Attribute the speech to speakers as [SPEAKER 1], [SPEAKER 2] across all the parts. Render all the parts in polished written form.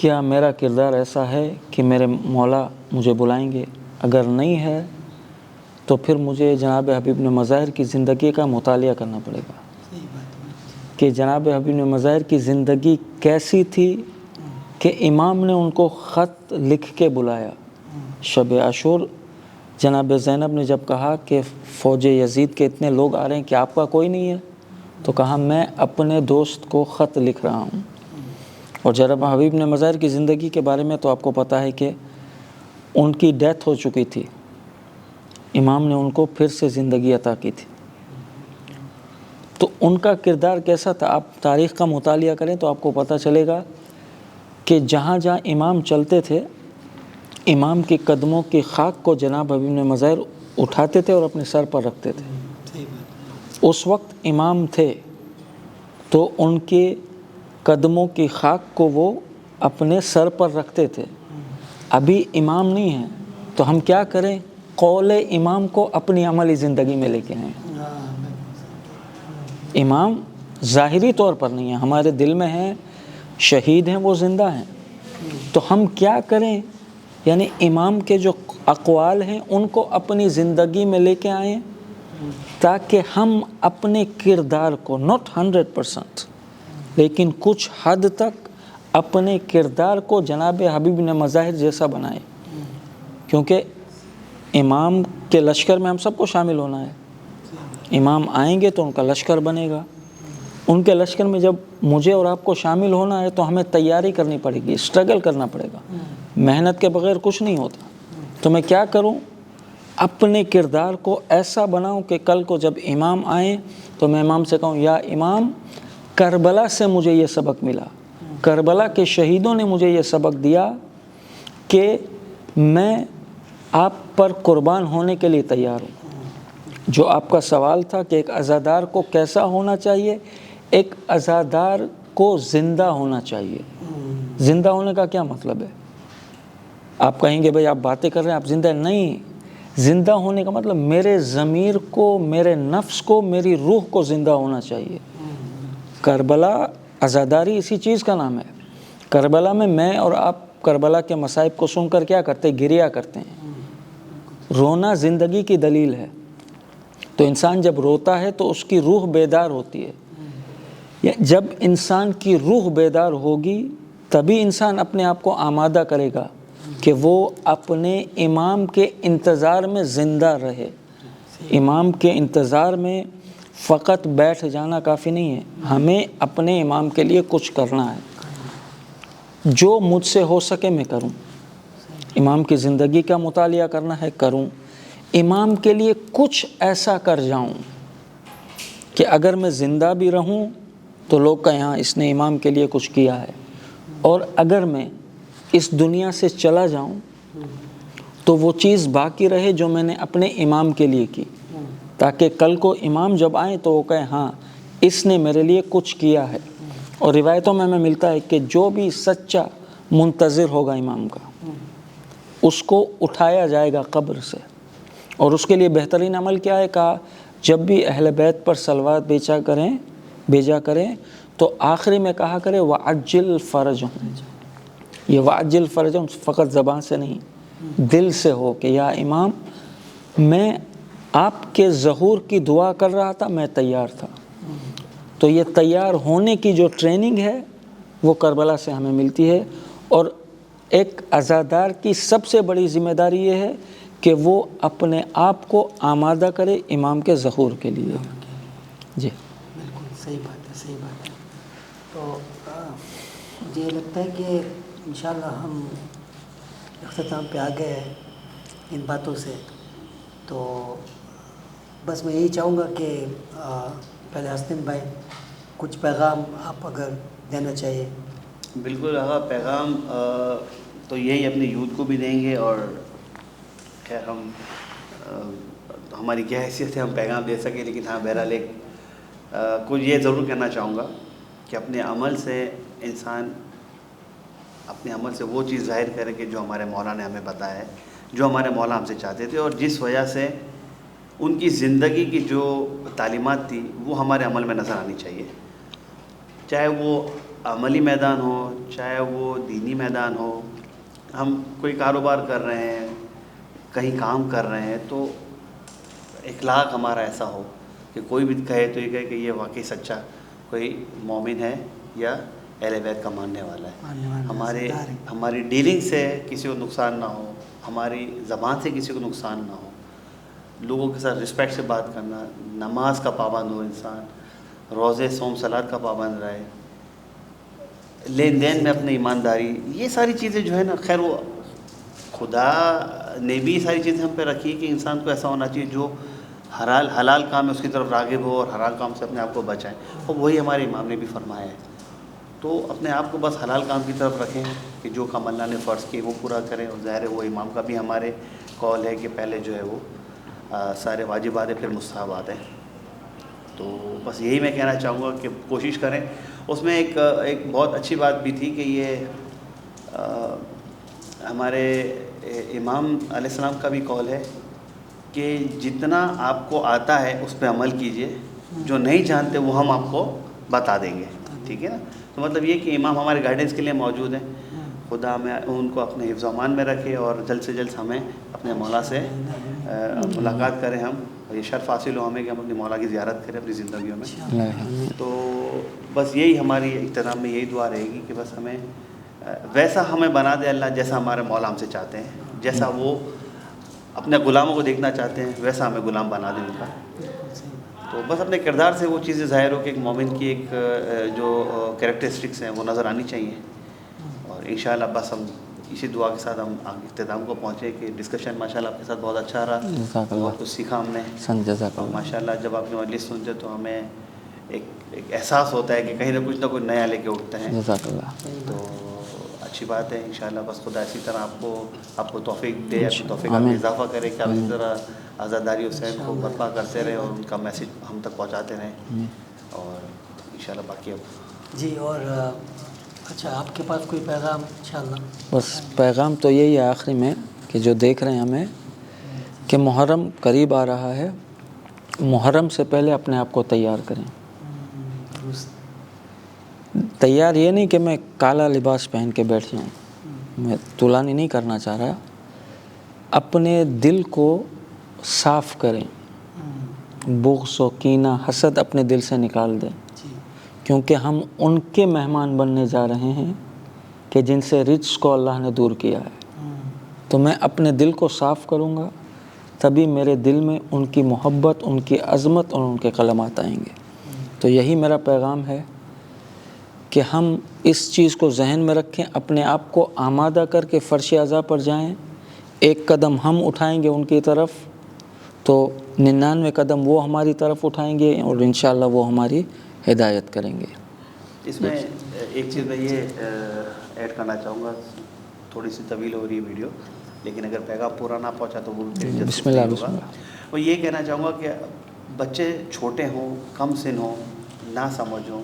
[SPEAKER 1] کیا میرا کردار ایسا ہے کہ میرے مولا مجھے بلائیں گے؟ اگر نہیں ہے تو پھر مجھے جناب حبیب نے مظاہر کی زندگی کا مطالعہ کرنا پڑے گا کہ جناب حبیب نے مظاہر کی زندگی کیسی تھی کہ امام نے ان کو خط لکھ کے بلایا شب عاشور۔ جناب زینب نے جب کہا کہ فوج یزید کے اتنے لوگ آ رہے ہیں کہ آپ کا کوئی نہیں ہے، تو کہا میں اپنے دوست کو خط لکھ رہا ہوں۔ اور جناب حبیب نے مظاہر کی زندگی کے بارے میں تو آپ کو پتہ ہے کہ ان کی ڈیتھ ہو چکی تھی، امام نے ان کو پھر سے زندگی عطا کی تھی۔ تو ان کا کردار کیسا تھا؟ آپ تاریخ کا مطالعہ کریں تو آپ کو پتہ چلے گا کہ جہاں جہاں امام چلتے تھے، امام کے قدموں کی خاک کو جناب حبیب نے مظاہر اٹھاتے تھے اور اپنے سر پر رکھتے تھے۔ اس وقت امام تھے تو ان کے قدموں کی خاک کو وہ اپنے سر پر رکھتے تھے۔ ابھی امام نہیں ہیں تو ہم کیا کریں؟ قول امام کو اپنی عملی زندگی میں لے کے آئیں۔ امام ظاہری طور پر نہیں ہیں، ہمارے دل میں ہیں، شہید ہیں، وہ زندہ ہیں، تو ہم کیا کریں؟ یعنی امام کے جو اقوال ہیں ان کو اپنی زندگی میں لے کے آئیں تاکہ ہم اپنے کردار کو not 100% لیکن کچھ حد تک اپنے کردار کو جناب حبیب نے مظاہر جیسا بنائے، کیونکہ امام کے لشکر میں ہم سب کو شامل ہونا ہے۔ امام آئیں گے تو ان کا لشکر بنے گا، ان کے لشکر میں جب مجھے اور آپ کو شامل ہونا ہے تو ہمیں تیاری کرنی پڑے گی، اسٹرگل کرنا پڑے گا، محنت کے بغیر کچھ نہیں ہوتا۔ تو میں کیا کروں؟ اپنے کردار کو ایسا بناؤں کہ کل کو جب امام آئیں تو میں امام سے کہوں یا امام کربلا سے مجھے یہ سبق ملا، کربلا کے شہیدوں نے مجھے یہ سبق دیا کہ میں آپ پر قربان ہونے کے لیے تیار ہوں۔ جو آپ کا سوال تھا کہ ایک عزادار کو کیسا ہونا چاہیے، ایک عزادار کو زندہ ہونا چاہیے۔ زندہ ہونے کا کیا مطلب ہے؟ آپ کہیں گے بھئی آپ باتیں کر رہے ہیں، آپ زندہ نہیں۔ زندہ ہونے کا مطلب میرے ضمیر کو، میرے نفس کو، میری روح کو زندہ ہونا چاہیے۔ کربلا عزاداری اسی چیز کا نام ہے۔ کربلا میں اور آپ کربلا کے مصائب کو سن کر کیا کرتے ہیں؟ گریہ کرتے ہیں۔ رونا زندگی کی دلیل ہے، تو انسان جب روتا ہے تو اس کی روح بیدار ہوتی ہے۔ جب انسان کی روح بیدار ہوگی تبھی انسان اپنے آپ کو آمادہ کرے گا کہ وہ اپنے امام کے انتظار میں زندہ رہے۔ امام کے انتظار میں فقط بیٹھ جانا کافی نہیں ہے، ہمیں اپنے امام کے لیے کچھ کرنا ہے۔ جو مجھ سے ہو سکے میں کروں، امام کی زندگی کا مطالعہ کرنا ہے کروں، امام کے لیے کچھ ایسا کر جاؤں کہ اگر میں زندہ بھی رہوں تو لوگ کہیں ہاں اس نے امام کے لیے کچھ کیا ہے، اور اگر میں اس دنیا سے چلا جاؤں تو وہ چیز باقی رہے جو میں نے اپنے امام کے لیے کی، تاکہ کل کو امام جب آئیں تو وہ کہیں ہاں اس نے میرے لیے کچھ کیا ہے۔ اور روایتوں میں ہمیں ملتا ہے کہ جو بھی سچا منتظر ہوگا امام کا، اس کو اٹھایا جائے گا قبر سے، اور اس کے لیے بہترین عمل کیا ہے؟ کہا جب بھی اہل بیت پر صلوات بھیجا کریں تو آخری میں کہا کرے وعجل فرجہم۔ یہ وعجل فرجہم فقط زبان سے نہیں، دل سے ہو کہ یا امام میں آپ کے ظہور کی دعا کر رہا تھا، میں تیار تھا۔ تو یہ تیار ہونے کی جو ٹریننگ ہے وہ کربلا سے ہمیں ملتی ہے، اور ایک عزادار کی سب سے بڑی ذمہ داری یہ ہے کہ وہ اپنے آپ کو آمادہ کرے امام کے ظہور کے لیے۔ جی
[SPEAKER 2] بالکل صحیح بات ہے، صحیح بات ہے۔ تو مجھے یہ لگتا ہے کہ انشاءاللہ ہم اختتام پہ آ گئے ہیں ان باتوں سے، تو بس میں یہی چاہوں گا کہ پہلے حسنین بھائی کچھ پیغام آپ اگر دینا چاہیے۔
[SPEAKER 3] بالکل آقا، پیغام تو یہی اپنے یوتھ کو بھی دیں گے، اور خیر ہماری کیا حیثیت ہے ہم پیغام دے سکیں، لیکن ہاں بہرحال ایک کچھ یہ ضرور کہنا چاہوں گا کہ اپنے عمل سے انسان اپنے عمل سے وہ چیز ظاہر کرے کہ جو ہمارے مولا نے ہمیں بتایا ہے، جو ہمارے مولا ہم سے چاہتے تھے، اور جس وجہ سے ان کی زندگی کی جو تعلیمات تھی وہ ہمارے عمل میں نظر آنی چاہیے، چاہے وہ عملی میدان ہو چاہے وہ دینی میدان ہو، ہم کوئی کاروبار کر رہے ہیں، کہیں کام کر رہے ہیں، تو اخلاق ہمارا ایسا ہو کہ کوئی بھی کہے تو یہ کہے کہ یہ واقعی سچا کوئی مومن ہے یا اہل بیت کا ماننے والا ہے. ہماری ڈیلنگ سے کسی کو نقصان نہ ہو، ہماری زبان سے کسی کو نقصان نہ ہو، لوگوں کے ساتھ رسپیکٹ سے بات کرنا، نماز کا پابند ہو انسان، روزے صوم صلات کا پابند رہے، لین دین میں اپنی ایمانداری، یہ ساری چیزیں جو ہے نا، خیر وہ خدا نے بھی یہ ساری چیزیں ہم پہ رکھی کہ انسان کو ایسا ہونا چاہیے جو حلال کام ہے اس کی طرف راغب ہو اور حرام کام سے اپنے آپ کو بچائیں، اور وہی ہمارے امام نے بھی فرمایا ہے. تو اپنے آپ کو بس حلال کام کی طرف رکھیں کہ جو کام اللہ نے فرض کیے وہ پورا کریں، اور ظاہر ہے وہ امام کا بھی ہمارے قول ہے کہ پہلے جو ہے وہ سارے واجبات ہیں پھر مستحبات ہیں. تو بس یہی میں کہنا چاہوں گا کہ کوشش کریں. اس میں ایک بہت اچھی بات بھی تھی کہ یہ ہمارے امام علیہ السلام کا بھی قول ہے کہ جتنا آپ کو آتا ہے اس پہ عمل کیجئے، جو نہیں جانتے وہ ہم آپ کو بتا دیں گے. ٹھیک ہے نا؟ تو مطلب یہ کہ امام ہمارے گائیڈنس کے لیے موجود ہیں. خدا ہمیں ان کو اپنے حفظ و امان میں رکھے اور جلد سے جلد ہمیں اپنے مولا سے ملاقات کریں ہم، اور یہ شرف حاصل ہو ہمیں کہ ہم اپنے مولا کی زیارت کریں اپنی زندگیوں میں. تو بس یہی ہماری اختتام میں یہی دعا رہے گی کہ بس ہمیں ویسا ہمیں بنا دے اللہ جیسا ہمارے مولا ہم سے چاہتے ہیں، جیسا وہ اپنے غلاموں کو دیکھنا چاہتے ہیں ویسا ہمیں غلام بنا دیں ان کا. تو بس اپنے کردار سے وہ چیزیں ظاہر ہو کہ ایک مومن کی ایک جو کریکٹرسٹکس ہیں وہ نظر آنی چاہیے. اور انشاءاللہ بس ہم اسی دعا کے ساتھ ہم اختتام کو پہنچے کہ ڈسکشن ماشاءاللہ آپ کے ساتھ بہت اچھا رہا، بہت کچھ سیکھا ہم نے. ماشاءاللہ جب آپ کی مجلس سنتے تو ہمیں ایک احساس ہوتا ہے کہ کہیں نہ کچھ نیا لے کے اٹھتے ہیں. تو اچھی بات ہے. انشاءاللہ بس خدا اسی طرح آپ کو توفیق دے، آپ کو توفیق میں اضافہ کرے کہ آپ اسی طرح آزاداری حسین کو برپا کرتے رہیں اور ان کا میسیج ہم تک پہنچاتے رہیں. اور انشاءاللہ باقی اب
[SPEAKER 2] جی. اور اچھا آپ کے پاس کوئی پیغام انشاءاللہ؟
[SPEAKER 1] بس پیغام تو یہی ہے آخری میں کہ جو دیکھ رہے ہیں ہمیں کہ محرم قریب آ رہا ہے، محرم سے پہلے اپنے آپ کو تیار کریں. تیار یہ نہیں کہ میں کالا لباس پہن کے بیٹھ جاؤں، میں طولانی نہیں کرنا چاہ رہا. اپنے دل کو صاف کریں، بغض و کینہ حسد اپنے دل سے نکال دیں، کیونکہ ہم ان کے مہمان بننے جا رہے ہیں کہ جن سے رزق کو اللہ نے دور کیا ہے. تو میں اپنے دل کو صاف کروں گا تبھی میرے دل میں ان کی محبت، ان کی عظمت اور ان کے کلمات آئیں گے. تو یہی میرا پیغام ہے کہ ہم اس چیز کو ذہن میں رکھیں، اپنے آپ کو آمادہ کر کے فرش عزا پر جائیں. ایک قدم ہم اٹھائیں گے ان کی طرف تو 99 قدم وہ ہماری طرف اٹھائیں گے اور انشاءاللہ وہ ہماری ہدایت کریں گے.
[SPEAKER 3] اس میں ایک چیز میں یہ ایڈ کرنا چاہوں گا، تھوڑی سی طویل ہو رہی ہے ویڈیو لیکن اگر پیغام پورا نہ پہنچا تو وہ
[SPEAKER 1] بسم اللہ بسم اللہ.
[SPEAKER 3] وہ یہ کہنا چاہوں گا کہ بچے چھوٹے ہوں، کم سن ہوں، نہ سمجھ ہوں،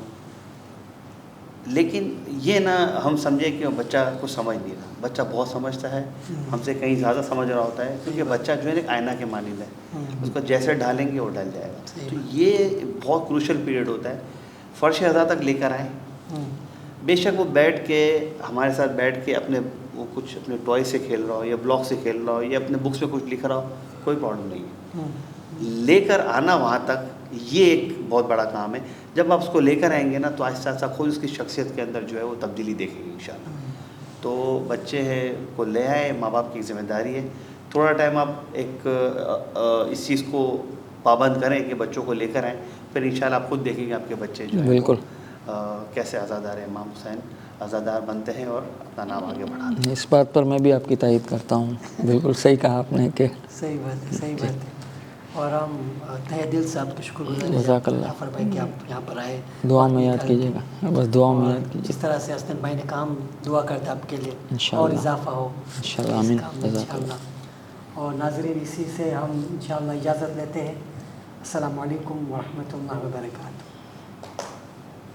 [SPEAKER 3] لیکن یہ نہ ہم سمجھے کہ بچہ کچھ سمجھ نہیں رہا. بچہ بہت سمجھتا ہے، ہم سے کہیں زیادہ سمجھ رہا ہوتا ہے، کیونکہ بچہ جو ہے ایک آئینہ کے مانند ہے، اس کو جیسے ڈالیں گے وہ ڈل جائے گا. تو یہ بہت کروشل پیریڈ ہوتا ہے. فرش عزا تک لے کر آئیں. بے شک وہ بیٹھ کے ہمارے ساتھ بیٹھ کے وہ کچھ اپنے ٹوائے سے کھیل رہا ہو یا بلاک سے کھیل رہا ہو یا اپنے بکس پہ کچھ لکھ رہا ہو، کوئی پرابلم نہیں ہے. لے کر آنا وہاں تک یہ ایک بہت بڑا کام ہے. جب آپ اس کو لے کر آئیں گے نا تو آہستہ آہستہ خود اس کی شخصیت کے اندر جو ہے وہ تبدیلی دیکھیں گے انشاءاللہ. تو بچے ہیں کو لے آئے، ماں باپ کی ذمہ داری ہے. تھوڑا ٹائم آپ ایک اس چیز کو پابند کریں کہ بچوں کو لے کر آئیں، پھر انشاءاللہ آپ خود دیکھیں گے آپ کے بچے جو ہیں کیسے آزادار امام حسین آزادار بنتے ہیں اور اپنا نام آگے بڑھاتے ہیں.
[SPEAKER 1] اس بات پر میں بھی آپ کی تائید کرتا ہوں. بالکل صحیح کہا آپ نے کہ
[SPEAKER 2] صحیح بات ہے، صحیح بات ہے. اور ہم تہہ دل سے آپ کے شکر گزار ہیں
[SPEAKER 1] جزاک اللہ
[SPEAKER 2] جعفر بھائی کہ آپ یہاں پر آئے.
[SPEAKER 1] دعا میں یاد کیجیے گا، بس دعا میں یاد کیجیے.
[SPEAKER 2] جس طرح سے حسن بھائی نے کام دعا کرتا آپ کے لیے اور اضافہ ہو
[SPEAKER 1] انشاءاللہ. آمین.
[SPEAKER 2] جزاک اللہ. اور ناظرین اسی سے ہم انشاءاللہ اجازت لیتے ہیں. السلام علیکم ورحمۃ اللہ وبرکاتہ.